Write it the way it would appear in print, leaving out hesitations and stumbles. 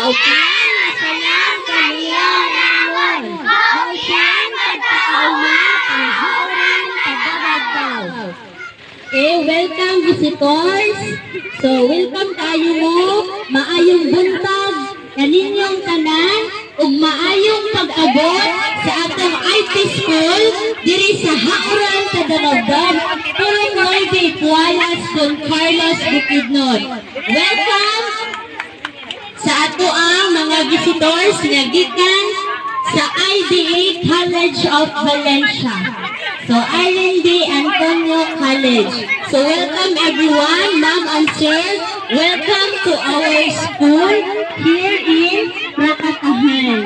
Maupuan na salang kaniyang amon. Maupuan pagkakauma panghaoran pagdadagdaw. Okay, welcome visitors. So, welcome tayo mo. Maayong buntag kaninyong tanan ug maayong pag-abot sa atong IT school diri sa Haoran Tadanagdam, Purong Nueve Pualas, Don Carlos, Bukidnon. Welcome sa ato ang mga visitors nga gikan sa IDA College of Valencia. So, RND Antonio College. So, welcome everyone, ma'am and sir. Welcome to our school here in Rakatahan.